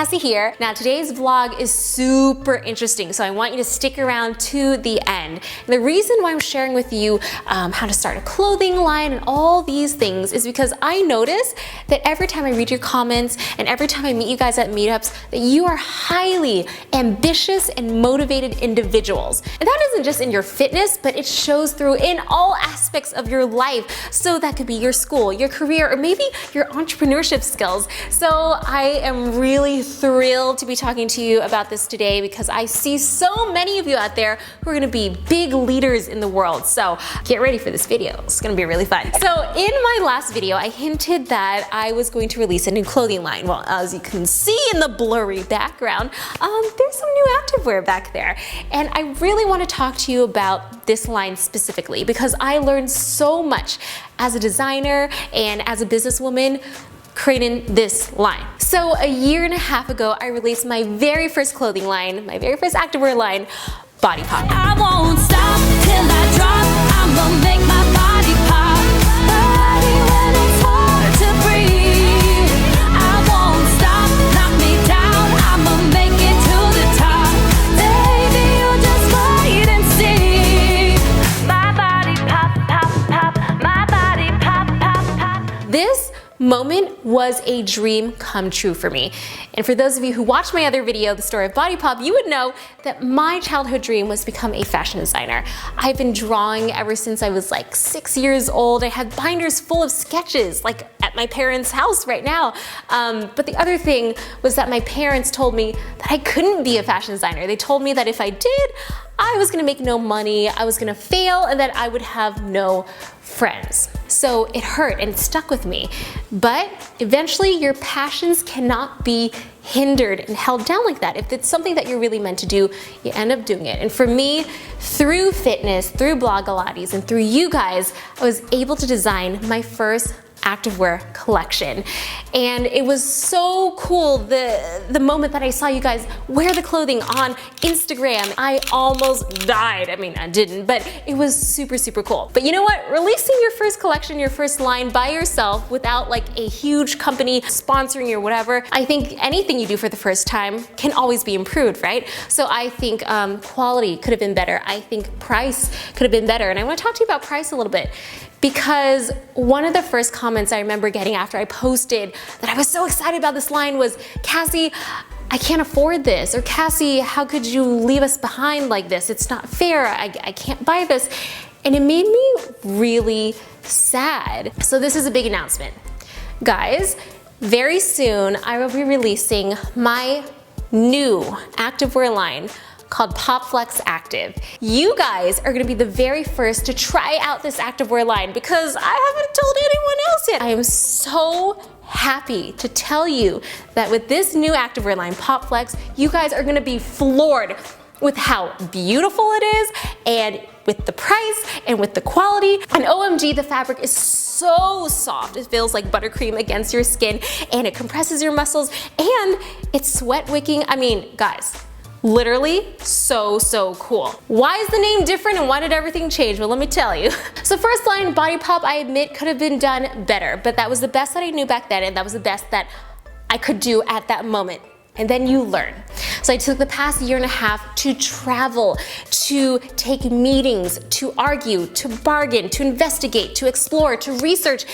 Cassey here. Now today's vlog is super interesting, so I want you to stick around to the end. And the reason why I'm sharing with you how to start a clothing line and all these things is because I notice that every time I read your comments and every time I meet you guys at meetups, that you are highly ambitious and motivated individuals. And that isn't just in your fitness, but it shows through in all aspects of your life. So that could be your school, your career, or maybe your entrepreneurship skills. So I am really thrilled to be talking to you about this today because I see so many of you out there who are gonna be big leaders in the world. So get ready for this video. It's gonna be really fun. So in my last video, I hinted that I was going to release a new clothing line. Well, as you can see in the blurry background, there's some new activewear back there. And I really wanna talk to you about this line specifically because I learned so much as a designer and as a businesswoman creating this line. So a year and a half ago, I released my very first clothing line, my very first activewear line, Body Pop. I won't stop till I drop. I'm gonna make my body pop. Body when it's hard to breathe. I won't stop, knock me down. I'ma make it to the top. Baby, you just wait and see. My body pop, pop, pop. My body pop, pop, pop. This moment was a dream come true for me. And for those of you who watched my other video, The Story of Body Pop, you would know that my childhood dream was to become a fashion designer. I've been drawing ever since I was like 6 years old. I had binders full of sketches, like at my parents' house right now. But the other thing was that my parents told me that I couldn't be a fashion designer. They told me that if I did, I was gonna make no money, I was gonna fail, and that I would have no friends. So it hurt and it stuck with me. But eventually your passions cannot be hindered and held down like that. If it's something that you're really meant to do, you end up doing it. And for me, through fitness, through Blogilates, and through you guys, I was able to design my first activewear collection. And it was so cool the moment that I saw you guys wear the clothing on Instagram. I almost died. I mean, I didn't, but it was super, super cool. But you know what? Releasing your first collection, your first line by yourself without like a huge company sponsoring you or whatever, I think anything you do for the first time can always be improved, right? So I think quality could have been better. I think price could have been better. And I want to talk to you about price a little bit, because one of the first comments I remember getting after I posted that I was so excited about this line was, Cassey, I can't afford this, or Cassey, how could you leave us behind like this? It's not fair, I can't buy this. And it made me really sad. So this is a big announcement. Guys, very soon I will be releasing my new activewear line called PopFlex Active. You guys are gonna be the very first to try out this activewear line because I haven't told anyone else yet. I am so happy to tell you that with this new activewear line, PopFlex, you guys are gonna be floored with how beautiful it is and with the price and with the quality. And OMG, the fabric is so soft. It feels like buttercream against your skin and it compresses your muscles and it's sweat wicking. I mean, guys, literally so cool. Why is the name different and why did everything change? Well, let me tell you. So first line, Body Pop, I admit could have been done better, but that was the best that I knew back then and that was the best that I could do at that moment. And then you learn. So I took the past year and a half to travel, to take meetings, to argue, to bargain, to investigate, to explore, to research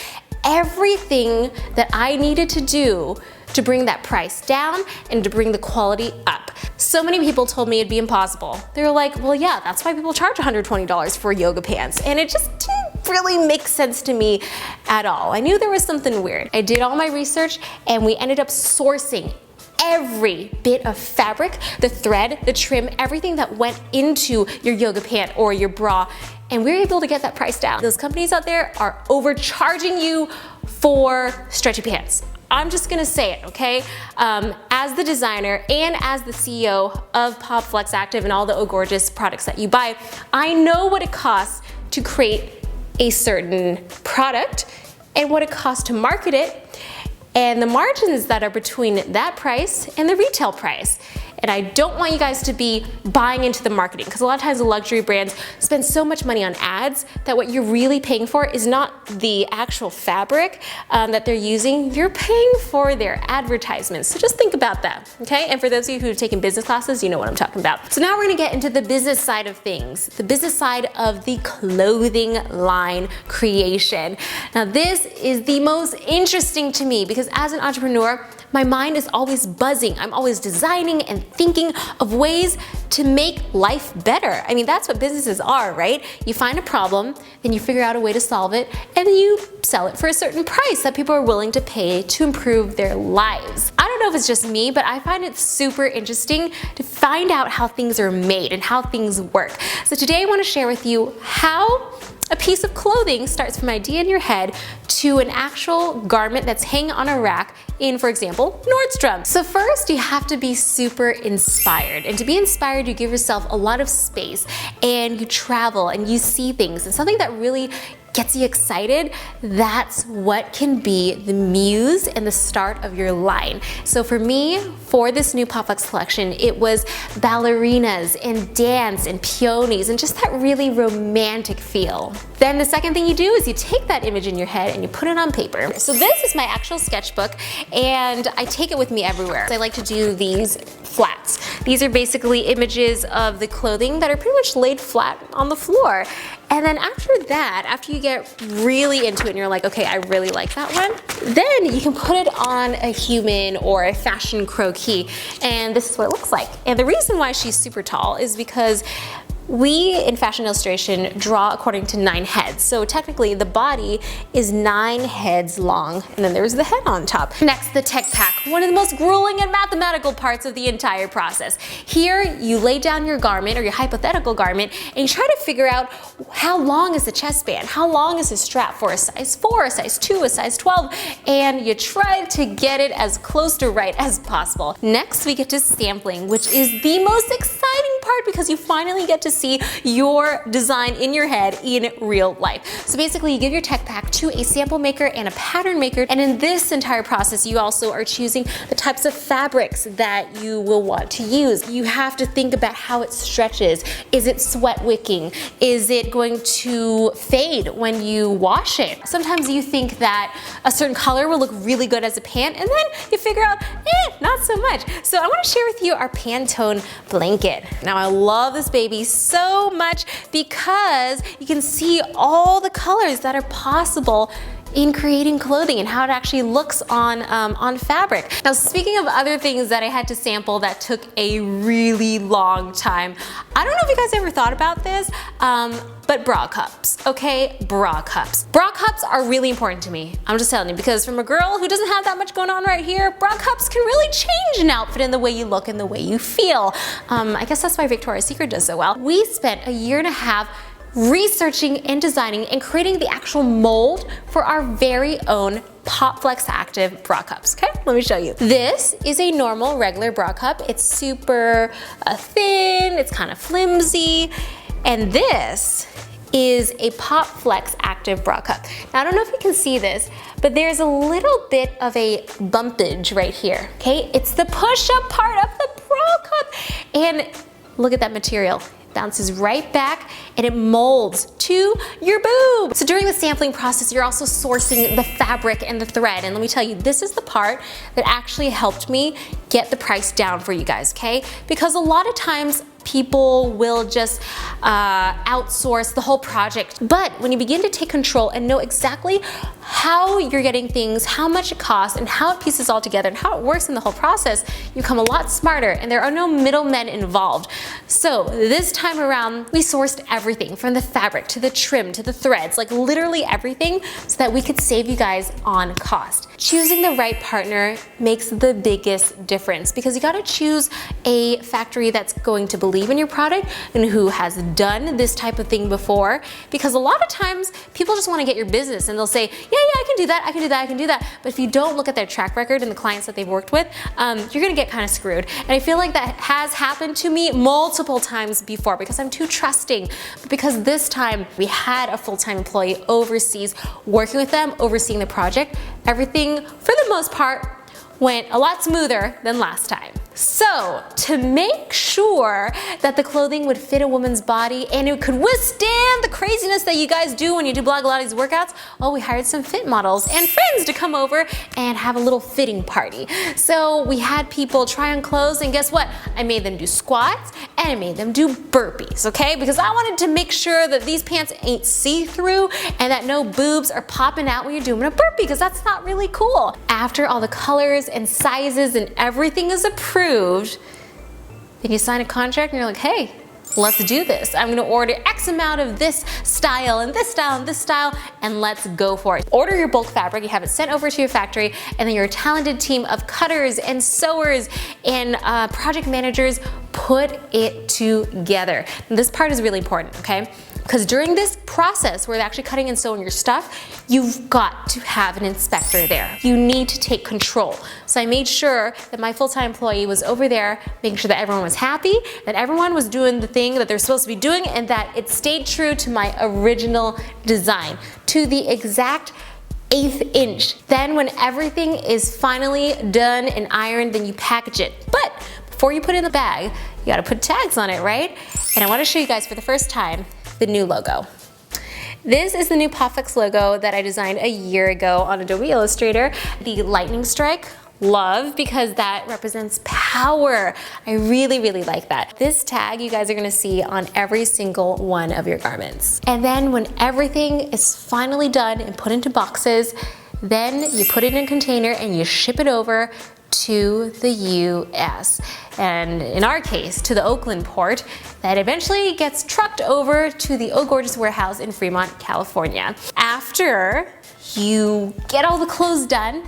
everything that I needed to do to bring that price down and to bring the quality up. So many people told me it'd be impossible. They were like, well, yeah, that's why people charge $120 for yoga pants. And it just didn't really make sense to me at all. I knew there was something weird. I did all my research and we ended up sourcing every bit of fabric, the thread, the trim, everything that went into your yoga pant or your bra, and we were able to get that price down. Those companies out there are overcharging you for stretchy pants. I'm just gonna say it, okay? As the designer and as the CEO of PopFlex Active and all the oGorgeous products that you buy, I know what it costs to create a certain product and what it costs to market it and the margins that are between that price and the retail price. And I don't want you guys to be buying into the marketing, because a lot of times the luxury brands spend so much money on ads that what you're really paying for is not the actual fabric that they're using. You're paying for their advertisements. So just think about that, okay? And for those of you who have taken business classes, you know what I'm talking about. So now we're gonna get into the business side of things, the business side of the clothing line creation. Now this is the most interesting to me, because as an entrepreneur, my mind is always buzzing. I'm always designing and thinking of ways to make life better. I mean, that's what businesses are, right? You find a problem, then you figure out a way to solve it, and then you sell it for a certain price that people are willing to pay to improve their lives. I don't know if it's just me, but I find it super interesting to find out how things are made and how things work. So today I want to share with you how a piece of clothing starts from an idea in your head to an actual garment that's hanging on a rack in, for example, Nordstrom. So first, you have to be super inspired. And to be inspired, you give yourself a lot of space and you travel and you see things. And something that really gets you excited, that's what can be the muse and the start of your line. So for me, for this new PopFlex collection, it was ballerinas and dance and peonies and just that really romantic feel. Then the second thing you do is you take that image in your head and you put it on paper. So this is my actual sketchbook and I take it with me everywhere. I like to do these flats. These are basically images of the clothing that are pretty much laid flat on the floor. And then after that, after you get really into it and you're like, okay, I really like that one, then you can put it on a human or a fashion croquis. And this is what it looks like. And the reason why she's super tall is because we in fashion illustration draw according to 9 heads. So technically the body is 9 heads long and then there's the head on top. Next, the tech pack, one of the most grueling and mathematical parts of the entire process. Here you lay down your garment or your hypothetical garment and you try to figure out how long is the chest band, how long is the strap for a size 4, a size 2, a size 12, and you try to get it as close to right as possible. Next, we get to sampling, which is the most exciting part because you finally get to see your design in your head in real life. So basically you give your tech pack to a sample maker and a pattern maker, and in this entire process you also are choosing the types of fabrics that you will want to use. You have to think about how it stretches. Is it sweat wicking? Is it going to fade when you wash it? Sometimes you think that a certain color will look really good as a pant and then you figure out, not so much. So I want to share with you our Pantone blanket. Now I love this baby so much because you can see all the colors that are possible in creating clothing and how it actually looks on fabric. Now speaking of other things that I had to sample that took a really long time, I don't know if you guys ever thought about this, but bra cups, okay? Bra cups. Bra cups are really important to me. I'm just telling you, because from a girl who doesn't have that much going on right here, bra cups can really change an outfit and the way you look and the way you feel. I guess that's why Victoria's Secret does so well. We spent a year and a half researching and designing and creating the actual mold for our very own PopFlex Active bra cups, okay? Let me show you. This is a normal regular bra cup. It's super thin, it's kind of flimsy, and this is a PopFlex Active bra cup. Now I don't know if you can see this, but there's a little bit of a bumpage right here, okay? It's the push-up part of the bra cup, and look at that material. Bounces right back and it molds to your boob. So during the sampling process, you're also sourcing the fabric and the thread. And let me tell you, this is the part that actually helped me get the price down for you guys, okay? Because a lot of times people will just outsource the whole project. But when you begin to take control and know exactly how you're getting things, how much it costs, and how it pieces all together, and how it works in the whole process, you become a lot smarter, and there are no middlemen involved. So this time around, we sourced everything from the fabric to the trim to the threads, like literally everything, so that we could save you guys on cost. Choosing the right partner makes the biggest difference, because you gotta choose a factory that's going to believe in your product and who has done this type of thing before, because a lot of times people just want to get your business and they'll say, yeah, I can do that, I can do that, I can do that. But if you don't look at their track record and the clients that they've worked with, you're gonna get kind of screwed. And I feel like that has happened to me multiple times before because I'm too trusting. But because this time we had a full-time employee overseas working with them, overseeing the project, everything for the most part went a lot smoother than last time. So to make sure that the clothing would fit a woman's body and it could withstand the craziness that you guys do when you do Blogilates workouts, well, we hired some fit models and friends to come over and have a little fitting party. So we had people try on clothes, and guess what? I made them do squats and I made them do burpees, okay? Because I wanted to make sure that these pants ain't see-through and that no boobs are popping out when you're doing a burpee, because that's not really cool. After all the colors and sizes and everything is approved, then you sign a contract and you're like, hey, let's do this. I'm gonna order X amount of this style and this style and this style, and let's go for it. Order your bulk fabric, you have it sent over to your factory, and then your talented team of cutters and sewers and project managers put it together. And this part is really important, okay? Because during this process where they're actually cutting and sewing your stuff, you've got to have an inspector there. You need to take control. So I made sure that my full-time employee was over there, making sure that everyone was happy, that everyone was doing the thing that they're supposed to be doing, and that it stayed true to my original design, to the exact 1/8 inch. Then when everything is finally done and ironed, then you package it. But before you put it in the bag, you gotta put tags on it, right? And I wanna show you guys for the first time the new logo. This is the new PHOTOSHOOT logo that I designed a year ago on Adobe Illustrator. The lightning strike, love, because that represents power. I really, really like that. This tag you guys are gonna see on every single one of your garments. And then when everything is finally done and put into boxes, then you put it in a container and you ship it over to the US, and in our case to the Oakland port, that eventually gets trucked over to the oGorgeous warehouse in Fremont, California. After you get all the clothes done,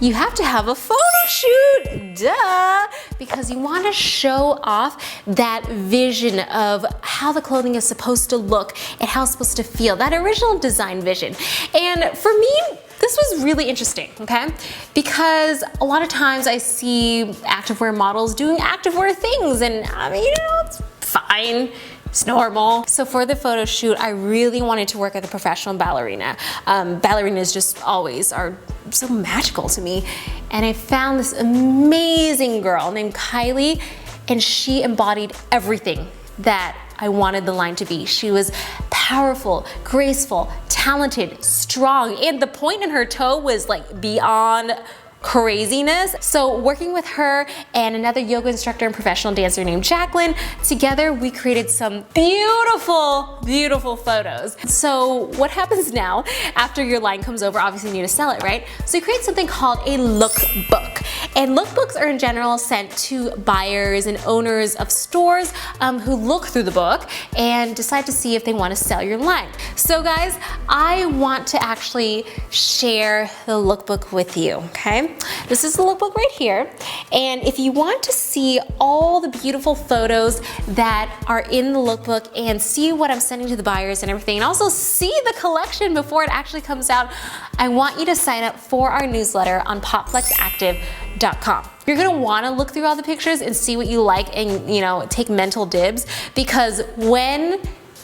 you have to have a photo shoot, duh, because you want to show off that vision of how the clothing is supposed to look and how it's supposed to feel, that original design vision. And for me, this was really interesting, okay? Because a lot of times I see activewear models doing activewear things, and I mean, you know, it's fine. It's normal. So for the photo shoot, I really wanted to work with a professional ballerina. Ballerinas just always are so magical to me. And I found this amazing girl named Kylie, and she embodied everything that I wanted the line to be. She was powerful, graceful, talented, strong, and the point in her toe was like beyond craziness. So working with her and another yoga instructor and professional dancer named Jacqueline, together we created some beautiful, beautiful photos. So what happens now after your line comes over? Obviously you need to sell it, right? So you create something called a lookbook. And lookbooks are in general sent to buyers and owners of stores who look through the book and decide to see if they want to sell your line. So guys, I want to actually share the lookbook with you, okay? This is the lookbook right here, and if you want to see all the beautiful photos that are in the lookbook and see what I'm sending to the buyers and everything, and also see the collection before it actually comes out, I want you to sign up for our newsletter on PopFlexActive.com. You're gonna wanna look through all the pictures and see what you like and, you know, take mental dibs, because when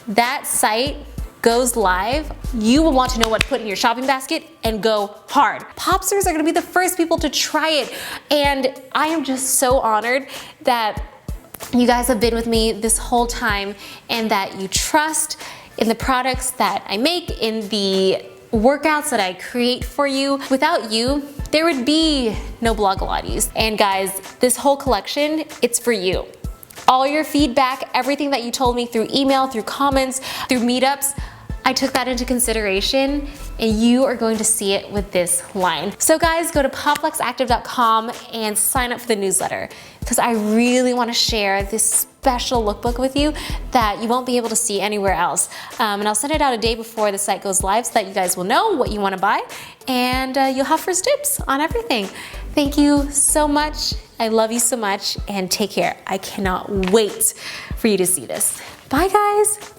that site goes live, you will want to know what to put in your shopping basket and go hard. Popsters are gonna be the first people to try it, and I am just so honored that you guys have been with me this whole time and that you trust in the products that I make, in the workouts that I create for you. Without you, there would be no Blogilates. And guys, this whole collection, it's for you. All your feedback, everything that you told me through email, through comments, through meetups, I took that into consideration, and you are going to see it with this line. So guys, go to popflexactive.com and sign up for the newsletter, because I really want to share this special lookbook with you that you won't be able to see anywhere else. And I'll send it out a day before the site goes live so that you guys will know what you want to buy, and you'll have first dibs on everything. Thank you so much. I love you so much, and take care. I cannot wait for you to see this. Bye guys.